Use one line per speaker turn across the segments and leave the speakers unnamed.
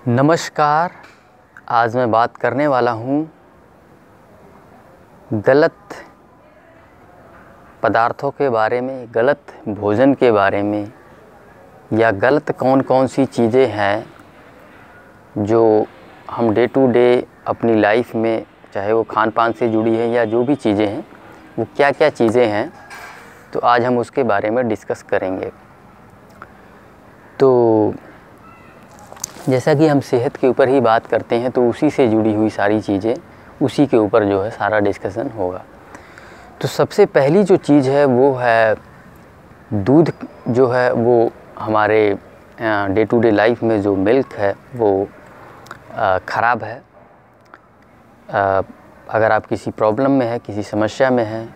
नमस्कार। आज मैं बात करने वाला हूँ गलत पदार्थों के बारे में, गलत भोजन के बारे में, या गलत कौन कौन सी चीज़ें हैं जो हम डे टू डे अपनी लाइफ में, चाहे वो खान पान से जुड़ी है या जो भी चीज़ें हैं, वो क्या क्या चीज़ें हैं, तो आज हम उसके बारे में डिस्कस करेंगे। तो जैसा कि हम सेहत के ऊपर ही बात करते हैं, तो उसी से जुड़ी हुई सारी चीज़ें, उसी के ऊपर जो है सारा डिस्कशन होगा। तो सबसे पहली जो चीज़ है वो है दूध। जो है वो हमारे डे टू डे लाइफ में जो मिल्क है वो ख़राब है। अगर आप किसी प्रॉब्लम में है, किसी समस्या में है,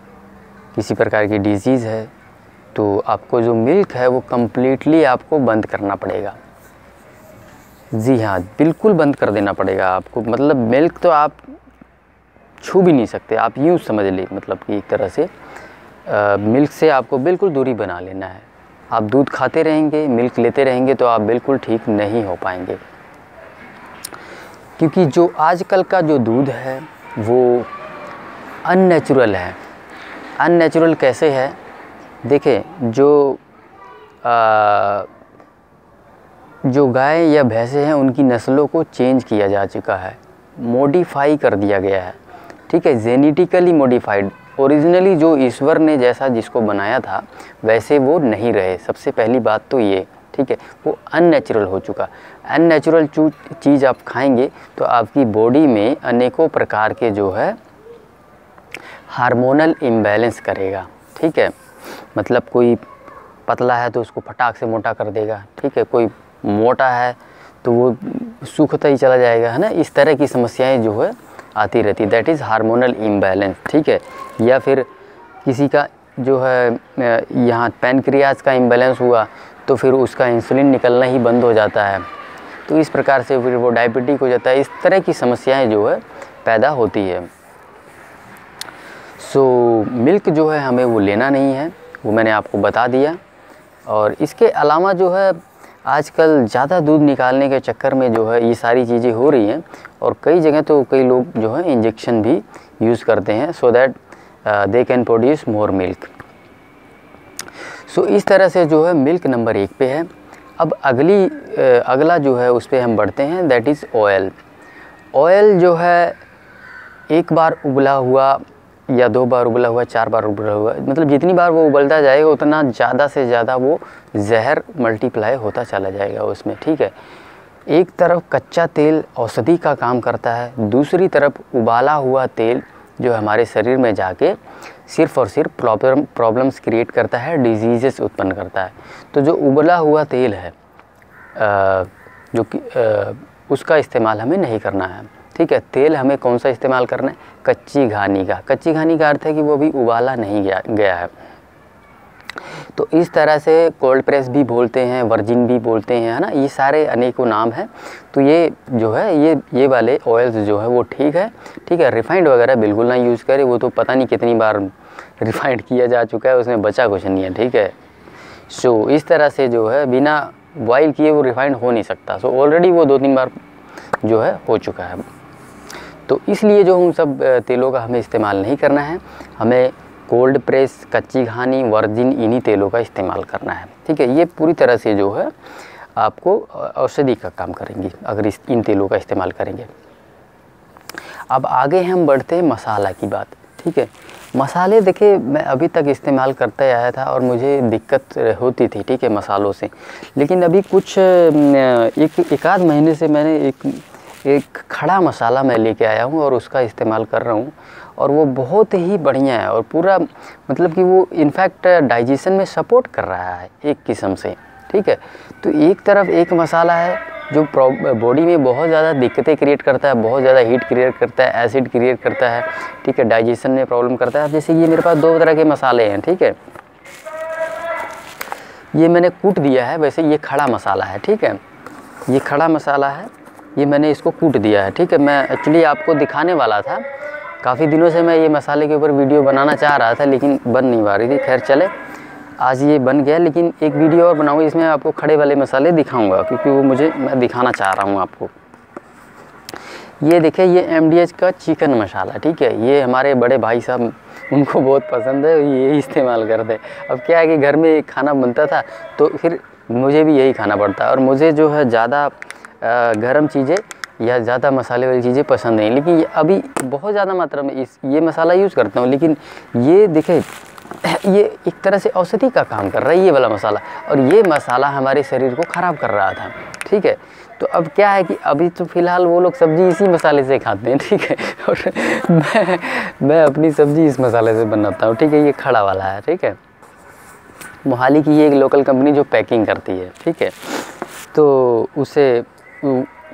किसी प्रकार की डिजीज़ है, तो आपको जो मिल्क है वो कम्प्लीटली आपको बंद करना पड़ेगा। जी हाँ, बिल्कुल बंद कर देना पड़ेगा आपको। मतलब मिल्क तो आप छू भी नहीं सकते, आप यूँ समझ लें, मतलब कि एक तरह से मिल्क से आपको बिल्कुल दूरी बना लेना है। आप दूध खाते रहेंगे, मिल्क लेते रहेंगे, तो आप बिल्कुल ठीक नहीं हो पाएंगे। क्योंकि जो आजकल का जो दूध है वो अननेचुरल है। अननेचुरल कैसे है? देखें, जो गाय या भैंसें हैं उनकी नस्लों को चेंज किया जा चुका है, मॉडिफाई कर दिया गया है। ठीक है, जेनेटिकली मॉडिफाइड। ओरिजिनली जो ईश्वर ने जैसा जिसको बनाया था वैसे वो नहीं रहे। सबसे पहली बात तो ये, ठीक है, वो अननेचुरल हो चुका। अननेचुरल चीज़ आप खाएंगे तो आपकी बॉडी में अनेकों प्रकार के जो है हार्मोनल इम्बैलेंस करेगा। ठीक है, मतलब कोई पतला है तो उसको फटाक से मोटा कर देगा। ठीक है, कोई मोटा है तो वो सूखता ही चला जाएगा, है ना। इस तरह की समस्याएं जो है आती रहती, दैट इज़ हार्मोनल इम्बैलेंस। ठीक है, या फिर किसी का जो है यहाँ पैनक्रियाज का इम्बैलेंस हुआ तो फिर उसका इंसुलिन निकलना ही बंद हो जाता है, तो इस प्रकार से फिर वो डायबिटिक हो जाता है। इस तरह की समस्याएं जो है पैदा होती है। सो मिल्क जो है हमें वो लेना नहीं है, वो मैंने आपको बता दिया। और इसके अलावा जो है आजकल ज़्यादा दूध निकालने के चक्कर में जो है ये सारी चीज़ें हो रही हैं, और कई जगह तो कई लोग जो है इंजेक्शन भी यूज़ करते हैं so that they can produce more milk. So इस तरह से जो है मिल्क नंबर 1 पे है। अब अगला जो है उस पर हम बढ़ते हैं, दैट इज़ ऑयल। ऑयल जो है एक बार उबला हुआ या 2 बार उबला हुआ, 4 बार उबला हुआ, मतलब जितनी बार वो उबलता जाएगा उतना ज़्यादा से ज़्यादा वो जहर मल्टीप्लाई होता चला जाएगा उसमें। ठीक है, एक तरफ कच्चा तेल औषधि का काम करता है, दूसरी तरफ उबाला हुआ तेल जो हमारे शरीर में जाके सिर्फ़ और सिर्फ प्रॉब्लम्स क्रिएट करता है, डिजीज़ेस उत्पन्न करता है। तो जो उबला हुआ तेल है उसका इस्तेमाल हमें नहीं करना है। ठीक है, तेल हमें कौन सा इस्तेमाल करना है? कच्ची घानी का। कच्ची घानी का अर्थ है कि वो भी उबाला नहीं गया है। तो इस तरह से कोल्ड प्रेस भी बोलते हैं, वर्जिन भी बोलते हैं, है ना। ये सारे अनेकों नाम हैं। तो ये जो है ये वाले ऑयल्स जो है वो ठीक है। ठीक है, रिफाइंड वगैरह बिल्कुल ना यूज़ करें, वो तो पता नहीं कितनी बार रिफाइंड किया जा चुका है, उसमें बचा कुछ नहीं है। ठीक है, सो इस तरह से जो है बिना बॉयल किए वो रिफाइंड हो नहीं सकता। सो ऑलरेडी वो 2-3 बार जो है हो चुका है। तो इसलिए जो उन सब तेलों का हमें इस्तेमाल नहीं करना है। हमें कोल्ड प्रेस, कच्ची घानी, वर्जिन, इन्हीं तेलों का इस्तेमाल करना है। ठीक है, ये पूरी तरह से जो है आपको औषधि का काम करेंगी अगर इन तेलों का इस्तेमाल करेंगे। अब आगे हम बढ़ते हैं मसाला की बात। ठीक है, मसाले देखिए मैं अभी तक इस्तेमाल करते आया था और मुझे दिक्कत होती थी, ठीक है, मसालों से। लेकिन अभी कुछ एक आध महीने से मैंने एक खड़ा मसाला मैं लेके आया हूँ और उसका इस्तेमाल कर रहा हूँ, और वो बहुत ही बढ़िया है। और पूरा मतलब कि वो इनफैक्ट डाइजेशन में सपोर्ट कर रहा है एक किस्म से। ठीक है, तो एक तरफ एक मसाला है जो बॉडी में बहुत ज़्यादा दिक्कतें क्रिएट करता है, बहुत ज़्यादा हीट क्रिएट करता है, एसिड क्रिएट करता है। ठीक है, डाइजेशन में प्रॉब्लम करता है। जैसे ये मेरे पास 2 तरह के मसाले हैं। ठीक है, ये मैंने कूट दिया है, वैसे ये खड़ा मसाला है। ठीक है, ये खड़ा मसाला है, ये मैंने इसको कूट दिया है। ठीक है, मैं एक्चुअली आपको दिखाने वाला था, काफ़ी दिनों से मैं ये मसाले के ऊपर वीडियो बनाना चाह रहा था लेकिन बन नहीं पा रही थी। खैर चले, आज ये बन गया, लेकिन एक वीडियो और बनाऊँगा इसमें आपको खड़े वाले मसाले दिखाऊँगा, क्योंकि वो मैं दिखाना चाह रहा हूँ आपको। ये देखिए, ये MDH का चिकन मसाला, ठीक है। ये हमारे बड़े भाई साहब, उनको बहुत पसंद है, ये इस्तेमाल करते हैं। अब क्या है कि घर में खाना बनता था तो फिर मुझे भी यही खाना पड़ता है, और मुझे जो है ज़्यादा गर्म चीज़ें या ज़्यादा मसाले वाली चीज़ें पसंद नहीं, लेकिन अभी बहुत ज़्यादा मात्रा में ये मसाला यूज़ करता हूँ। लेकिन ये देखिए, ये एक तरह से औषधि का काम कर रहा है ये वाला मसाला, और ये मसाला हमारे शरीर को ख़राब कर रहा था, ठीक है। तो अब क्या है कि अभी तो फ़िलहाल वो लोग सब्ज़ी इसी मसाले से खाते हैं, ठीक है, और मैं अपनी सब्ज़ी इस मसाले से बनाता हूँ, ठीक है। ये खड़ा वाला है, ठीक है। मोहाली की ये एक लोकल कंपनी जो पैकिंग करती है, ठीक है, तो उसे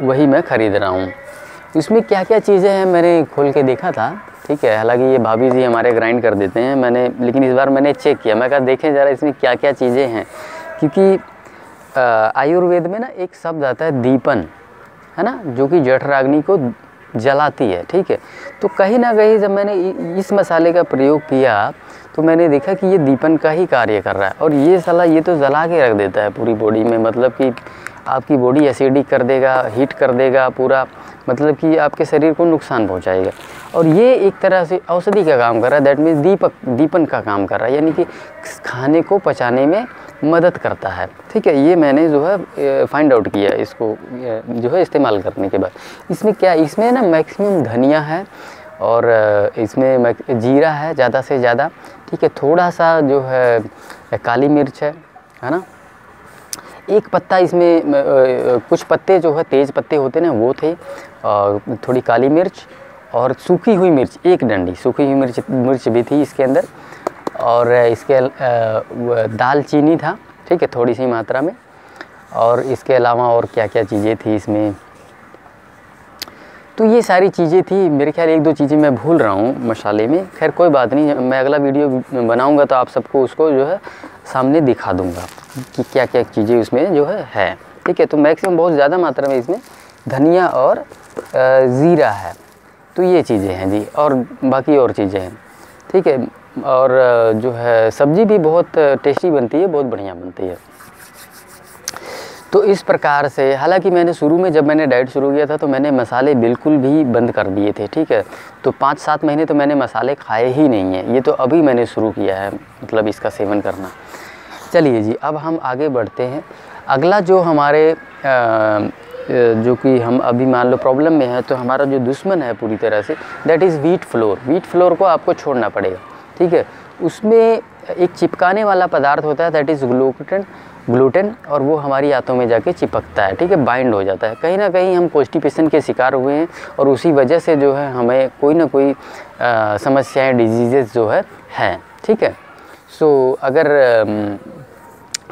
वही मैं ख़रीद रहा हूँ। इसमें क्या क्या चीज़ें हैं मैंने खोल के देखा था, ठीक है। हालांकि ये भाभी जी हमारे ग्राइंड कर देते हैं, लेकिन इस बार मैंने चेक किया, मैं कहा देखें ज़रा इसमें क्या क्या चीज़ें हैं, क्योंकि आयुर्वेद में ना एक शब्द आता है दीपन, है ना, जो कि जठराग्नि को जलाती है, ठीक है। तो कहीं ना कहीं जब मैंने इस मसाले का प्रयोग किया तो मैंने देखा कि ये दीपन का ही कार्य कर रहा है, और ये तो जला के रख देता है पूरी बॉडी में, मतलब कि आपकी बॉडी एसिडिक कर देगा, हीट कर देगा पूरा, मतलब कि आपके शरीर को नुकसान पहुंचाएगा। और ये एक तरह से औषधि का काम कर रहा है, दैट मीन्स दीपन का काम कर रहा है, यानी कि खाने को पचाने में मदद करता है, ठीक है। ये मैंने जो है फाइंड आउट किया इसको जो है इस्तेमाल करने के बाद। इसमें क्या, इसमें ना मैक्सिमम धनिया है, और इसमें जीरा है ज़्यादा से ज़्यादा, ठीक है। थोड़ा सा जो है काली मिर्च है ना, एक पत्ता इसमें कुछ पत्ते जो है तेज़ पत्ते होते हैं ना वो थे, और थोड़ी काली मिर्च और सूखी हुई मिर्च, एक डंडी सूखी हुई मिर्च भी थी इसके अंदर, और इसके दालचीनी था, ठीक है, थोड़ी सी मात्रा में। और इसके अलावा और क्या क्या चीज़ें थी इसमें, तो ये सारी चीज़ें थी। मेरे ख्याल एक दो चीज़ें मैं भूल रहा हूँ मसाले में, खैर कोई बात नहीं, मैं अगला वीडियो बनाऊँगा तो आप सबको उसको जो है सामने दिखा दूँगा कि क्या क्या चीज़ें उसमें जो है, ठीक है। तो मैक्सिमम बहुत ज़्यादा मात्रा में इसमें धनिया और ज़ीरा है, तो ये चीज़ें हैं जी, और बाकी और चीज़ें हैं, ठीक है। और जो है सब्ज़ी भी बहुत टेस्टी बनती है, बहुत बढ़िया बनती है। तो इस प्रकार से, हालांकि मैंने शुरू में जब मैंने डाइट शुरू किया था तो मैंने मसाले बिल्कुल भी बंद कर दिए थे, ठीक है। तो 5-7 महीने तो मैंने मसाले खाए ही नहीं हैं, ये तो अभी मैंने शुरू किया है, मतलब इसका सेवन करना। चलिए जी, अब हम आगे बढ़ते हैं। अगला जो हमारे जो कि हम अभी मान लो प्रॉब्लम में है, तो हमारा जो दुश्मन है पूरी तरह से, that is wheat flour. Wheat flour को आपको छोड़ना पड़ेगा, ठीक है। उसमें एक चिपकाने वाला पदार्थ होता है, दैट इज़ ग्लूटेन, और वो हमारी आंतों में जाके चिपकता है, ठीक है, बाइंड हो जाता है। कहीं ना कहीं हम कॉन्स्टिपेशन के शिकार हुए हैं, और उसी वजह से जो है हमें कोई ना कोई समस्याएं, डिजीज़ जो है, ठीक है। सो अगर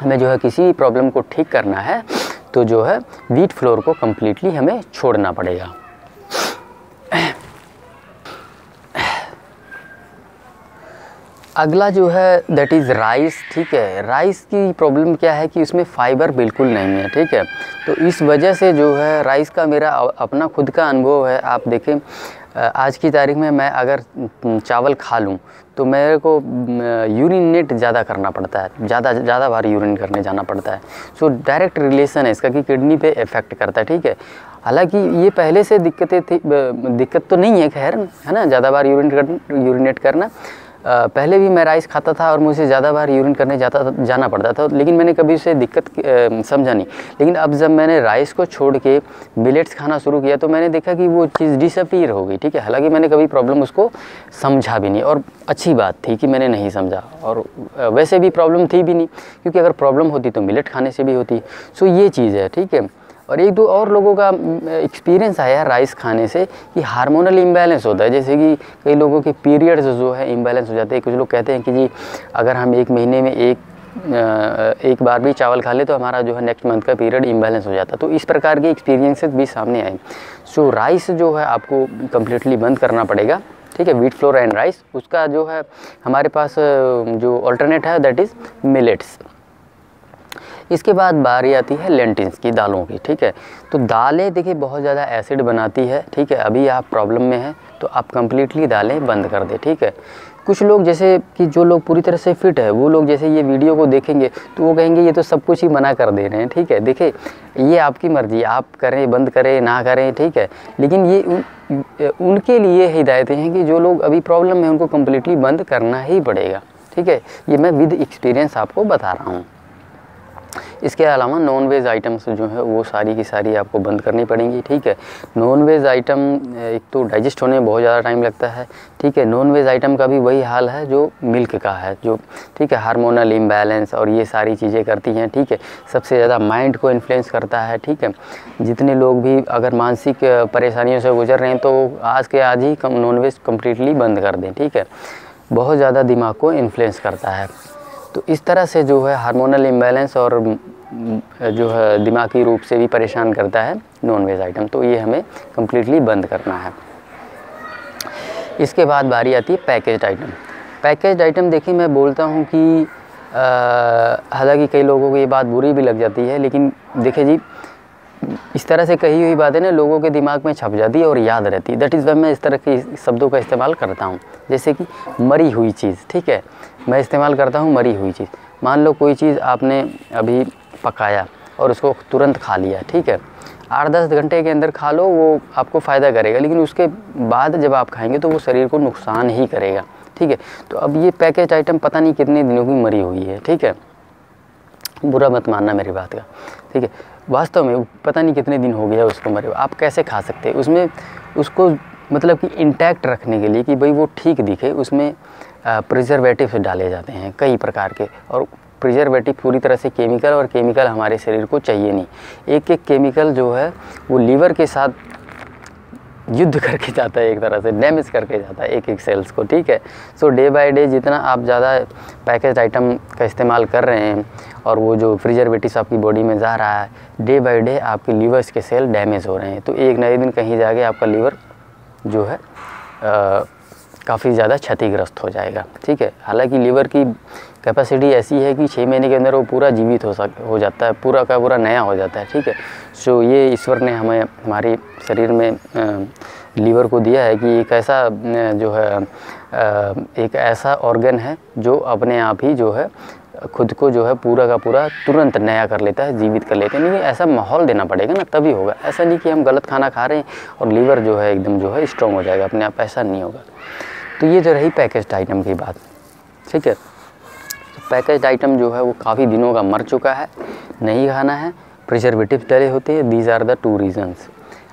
हमें जो है किसी प्रॉब्लम को ठीक करना है तो जो है व्हीट फ्लोर को कम्प्लीटली हमें छोड़ना पड़ेगा। अगला जो है दैट इज़ राइस, ठीक है। राइस की प्रॉब्लम क्या है कि उसमें फाइबर बिल्कुल नहीं है, ठीक है। तो इस वजह से जो है राइस का मेरा अपना खुद का अनुभव है। आप देखें, आज की तारीख में मैं अगर चावल खा लूँ तो मेरे को यूरिनेट ज़्यादा करना पड़ता है, ज़्यादा बार यूरिन करने जाना पड़ता है। सो डायरेक्ट रिलेशन है इसका कि किडनी पे इफ़ेक्ट करता है, ठीक है। हालांकि ये पहले से दिक्कत तो नहीं है, खैर, है ना, ज़्यादा बार यूरिनेट करना। पहले भी मैं राइस खाता था और मुझे ज़्यादा बार यूरिन करने जाना पड़ता था, लेकिन मैंने कभी उसे दिक्कत समझा नहीं। लेकिन अब जब मैंने राइस को छोड़ के मिलेट्स खाना शुरू किया तो मैंने देखा कि वो चीज़ डिसअपीयर हो गई, ठीक है। हालांकि मैंने कभी प्रॉब्लम उसको समझा भी नहीं, और अच्छी बात थी कि मैंने नहीं समझा, और वैसे भी प्रॉब्लम थी भी नहीं, क्योंकि अगर प्रॉब्लम होती तो मिलेट खाने से भी होती। सो ये चीज़ है, ठीक है। और एक दो और लोगों का एक्सपीरियंस आया राइस खाने से कि हार्मोनल इम्बैलेंस होता है, जैसे कि कई लोगों के पीरियड्स जो है इम्बैलेंस हो जाते हैं। कुछ लोग कहते हैं कि जी अगर हम एक महीने में एक बार भी चावल खा ले तो हमारा जो है नेक्स्ट मंथ का पीरियड इम्बैलेंस हो जाता है। तो इस प्रकार के एक्सपीरियंसेस भी सामने आए। सो राइस जो है आपको कम्प्लीटली बंद करना पड़ेगा, ठीक है, व्हीट फ्लोर एंड राइस। उसका जो है हमारे पास जो अल्टरनेट है दैट इज़ मिलेट्स। इसके बाद बारी आती है लेंटिल्स की, दालों की, ठीक है। तो दालें देखिए बहुत ज़्यादा एसिड बनाती है, ठीक है। अभी आप प्रॉब्लम में हैं तो आप कम्प्लीटली दालें बंद कर दें, ठीक है। कुछ लोग जैसे कि जो लोग पूरी तरह से फिट है वो लोग जैसे ये वीडियो को देखेंगे तो वो कहेंगे ये तो सब कुछ ही मना कर दे रहे हैं, ठीक है। देखिए ये आपकी मर्ज़ी, आप करें, बंद करें, ना करें, ठीक है, लेकिन ये उनके लिए हिदायतें हैं कि जो लोग अभी प्रॉब्लम में उनको कम्प्लीटली बंद करना ही पड़ेगा, ठीक है। ये मैं विद एक्सपीरियंस आपको बता रहा हूँ। इसके अलावा नॉन वेज आइटम्स जो है वो सारी की सारी आपको बंद करनी पड़ेंगी, ठीक है। नॉन वेज आइटम एक तो डाइजेस्ट होने में बहुत ज़्यादा टाइम लगता है, ठीक है। नॉन वेज आइटम का भी वही हाल है जो मिल्क का है, जो ठीक है हार्मोनल इम्बैलेंस और ये सारी चीज़ें करती हैं, ठीक है। सबसे ज़्यादा माइंड को इन्फ्लुएंस करता है, ठीक है। जितने लोग भी अगर मानसिक परेशानियों से गुजर रहे हैं तो आज के आज ही नॉन वेज कम्प्लीटली बंद कर दें, ठीक है। बहुत ज़्यादा दिमाग को इन्फ्लुएंस करता है। तो इस तरह से जो है हार्मोनल इम्बैलेंस और जो है दिमागी रूप से भी परेशान करता है नॉन वेज आइटम, तो ये हमें कम्प्लीटली बंद करना है। इसके बाद बारी आती है पैकेज्ड आइटम। पैकेज्ड आइटम देखिए मैं बोलता हूँ कि हालांकि कई लोगों को ये बात बुरी भी लग जाती है, लेकिन देखिए जी इस तरह से कही हुई बातें ना लोगों के दिमाग में छप जाती है और याद रहती है। दैट इज़ वाई मैं इस तरह के शब्दों का इस्तेमाल करता हूँ। जैसे कि मरी हुई चीज़, ठीक है, मैं इस्तेमाल करता हूँ मरी हुई चीज़। मान लो कोई चीज़ आपने अभी पकाया और उसको तुरंत खा लिया, ठीक है, 8-10 घंटे के अंदर खा लो, वो आपको फ़ायदा करेगा, लेकिन उसके बाद जब आप खाएंगे तो वो शरीर को नुकसान ही करेगा, ठीक है। तो अब ये पैकेज आइटम पता नहीं कितने दिनों की मरी हुई है, ठीक है, बुरा मत मानना मेरी बात का, ठीक है। वास्तव में पता नहीं कितने दिन हो गया उसको मरे हुए, आप कैसे खा सकते हैं? उसमें उसको मतलब कि इंटैक्ट रखने के लिए कि भाई वो ठीक दिखे, उसमें प्रिजर्वेटिव्स डाले जाते हैं कई प्रकार के, और प्रिजर्वेटिव पूरी तरह से केमिकल, और केमिकल हमारे शरीर को चाहिए नहीं। एक एक केमिकल जो है वो लीवर के साथ युद्ध करके जाता है, एक तरह से डैमेज करके जाता है एक एक सेल्स को, ठीक है। सो डे बाय डे जितना आप ज़्यादा पैकेज आइटम का इस्तेमाल कर रहे हैं और वो जो प्रिजर्वेटिव्स आपकी बॉडी में जा रहा है, डे बाय डे आपके लीवर्स के सेल डैमेज हो रहे हैं। तो एक नए दिन कहीं जाके आपका लीवर जो है काफ़ी ज़्यादा क्षतिग्रस्त हो जाएगा, ठीक है। हालांकि लीवर की कैपेसिटी ऐसी है कि 6 महीने के अंदर वो पूरा जीवित हो जाता है, पूरा का पूरा नया हो जाता है, ठीक है। सो ये ईश्वर ने हमें हमारी शरीर में लीवर को दिया है कि एक ऐसा जो है एक ऐसा ऑर्गन है जो अपने आप ही जो है खुद को जो है पूरा का पूरा तुरंत नया कर लेता है, जीवित कर लेते हैं। लेकिन ऐसा माहौल देना पड़ेगा ना, तभी होगा। ऐसा नहीं कि हम गलत खाना खा रहे हैं और लीवर जो है एकदम जो है स्ट्रॉन्ग हो जाएगा अपने आप, ऐसा नहीं होगा। तो ये जो रही पैकेज्ड आइटम की बात, ठीक है। तो पैकेज्ड आइटम जो है वो काफ़ी दिनों का मर चुका है, नहीं खाना है, प्रिजर्वेटिव डले होते हैं। These are the 2 reasons.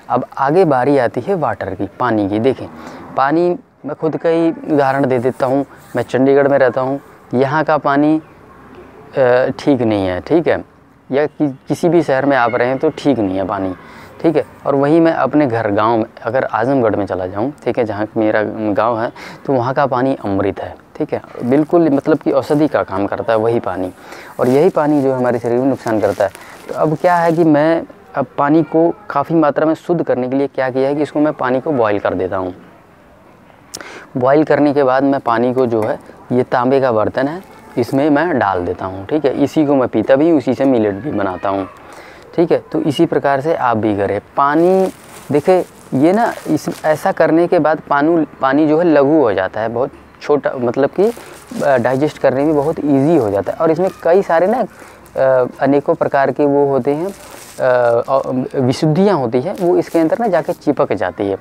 अब आगे बारी आती है वाटर की, पानी की। देखें पानी, मैं खुद का ही उदाहरण दे देता हूँ। मैं चंडीगढ़ में रहता हूँ, यहाँ का पानी ठीक नहीं है, ठीक है, या किसी भी शहर में आप रहे हैं तो ठीक नहीं है पानी, ठीक है। और वहीं मैं अपने घर गांव में अगर आजमगढ़ में चला जाऊं, ठीक है, जहां मेरा गांव है, तो वहां का पानी अमृत है, ठीक है, बिल्कुल मतलब कि औषधि का काम करता है वही पानी, और यही पानी जो हमारे शरीर में नुकसान करता है। तो अब क्या है कि मैं अब पानी को काफ़ी मात्रा में शुद्ध करने के लिए क्या किया है कि इसको मैं पानी को बॉयल कर देता हूँ। बॉयल करने के बाद मैं पानी को जो है, ये तांबे का बर्तन है, इसमें मैं डाल देता हूँ, ठीक है। इसी को मैं पीता भी हूँ, उसी से मिलेट भी बनाता हूँ, ठीक है। तो इसी प्रकार से आप भी करें। पानी देखे ये ना, इस ऐसा करने के बाद पानी जो है लघु हो जाता है, बहुत छोटा, मतलब कि डाइजेस्ट करने में बहुत इजी हो जाता है। और इसमें कई सारे ना अनेकों प्रकार के वो होते हैं, विशुद्धियाँ होती हैं, वो इसके अंदर ना जाके चिपक जाती है,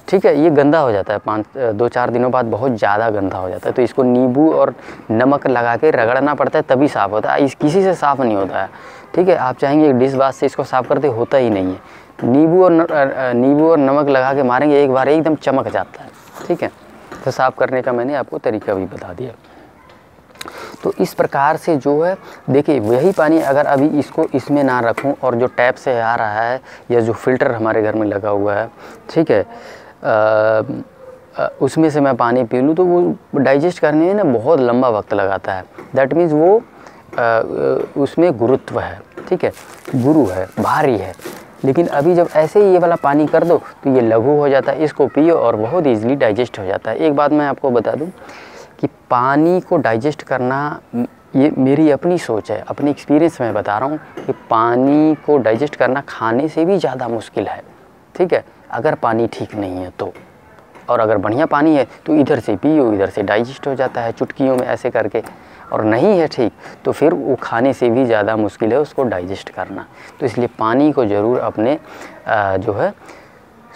ठीक है। ये गंदा हो जाता है 2-4 दिनों बाद, बहुत ज़्यादा गंदा हो जाता है। तो इसको नींबू और नमक लगा के रगड़ना पड़ता है, तभी साफ़ होता है। किसी से साफ़ नहीं होता है, ठीक है। आप चाहेंगे डिश वाश से इसको साफ़ करते, होता ही नहीं है। नींबू और नमक लगा के मारेंगे एक बार, एकदम चमक जाता है, ठीक है। तो साफ़ करने का मैंने आपको तरीका भी बता दिया। तो इस प्रकार से जो है देखिए, वही पानी अगर अभी इसको इसमें ना रखूं और जो टैप से आ रहा है या जो फ़िल्टर हमारे घर में लगा हुआ है, ठीक है, उसमें से मैं पानी पी लूँ तो वो डाइजेस्ट करने में ना बहुत लंबा वक्त लगाता है। दैट मीन्स वो उसमें गुरुत्व है, ठीक है, गुरु है, भारी है। लेकिन अभी जब ऐसे ही ये वाला पानी कर दो तो ये लघु हो जाता है, इसको पियो और बहुत ईजिली डाइजेस्ट हो जाता है। एक बात मैं आपको बता दूं कि पानी को डाइजेस्ट करना, ये मेरी अपनी सोच है, अपनी एक्सपीरियंस में बता रहा हूँ कि पानी को डाइजेस्ट करना खाने से भी ज़्यादा मुश्किल है, ठीक है, अगर पानी ठीक नहीं है तो। और अगर बढ़िया पानी है तो इधर से पियो, इधर से डाइजेस्ट हो जाता है चुटकियों में ऐसे करके। और नहीं है ठीक तो फिर वो खाने से भी ज़्यादा मुश्किल है उसको डाइजेस्ट करना। तो इसलिए पानी को ज़रूर अपने जो है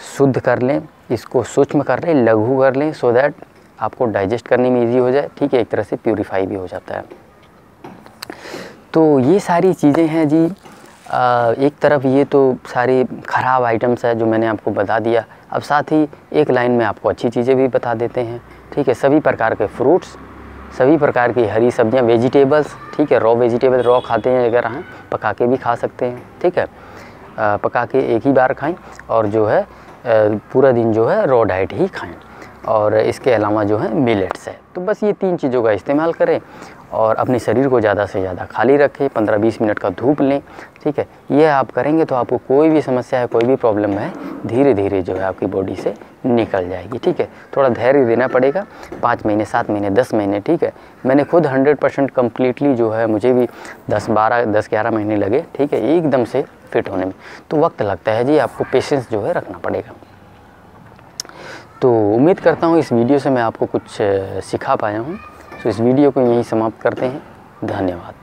शुद्ध कर लें, इसको सूक्ष्म कर लें, लघु कर लें, सो दैट आपको डाइजेस्ट करने में ईजी हो जाए। ठीक है, एक तरह से प्यूरीफाई भी हो जाता है। तो ये सारी चीज़ें हैं जी। एक तरफ ये तो सारी ख़राब आइटम्स है जो मैंने आपको बता दिया। अब साथ ही एक लाइन में आपको अच्छी चीज़ें भी बता देते हैं। ठीक है, सभी प्रकार के फ्रूट्स, सभी प्रकार की हरी सब्जियां, वेजिटेबल्स, ठीक है, रॉ वेजिटेबल रॉ खाते हैं अगर हैं, पका के भी खा सकते हैं। ठीक है, पका के एक ही बार खाएं और जो है पूरा दिन जो है रॉ डाइट ही खाएं। और इसके अलावा जो है मिलेट्स है। तो बस ये 3 चीज़ों का इस्तेमाल करें और अपने शरीर को ज़्यादा से ज़्यादा खाली रखें, 15-20 मिनट का धूप लें। ठीक है, ये आप करेंगे तो आपको कोई भी समस्या है, कोई भी प्रॉब्लम है, धीरे धीरे जो है आपकी बॉडी से निकल जाएगी। ठीक है, थोड़ा धैर्य देना पड़ेगा, 5 महीने, 7 महीने, 10 महीने। ठीक है, मैंने खुद 100% कम्प्लीटली जो है, मुझे भी 10-11 महीने लगे। ठीक है, एकदम से फिट होने में। तो वक्त लगता है जी, आपको पेशेंस जो है रखना पड़ेगा। तो उम्मीद करता हूँ इस वीडियो से मैं आपको कुछ सिखा पाया हूँ। तो इस वीडियो को यहीं समाप्त करते हैं। धन्यवाद।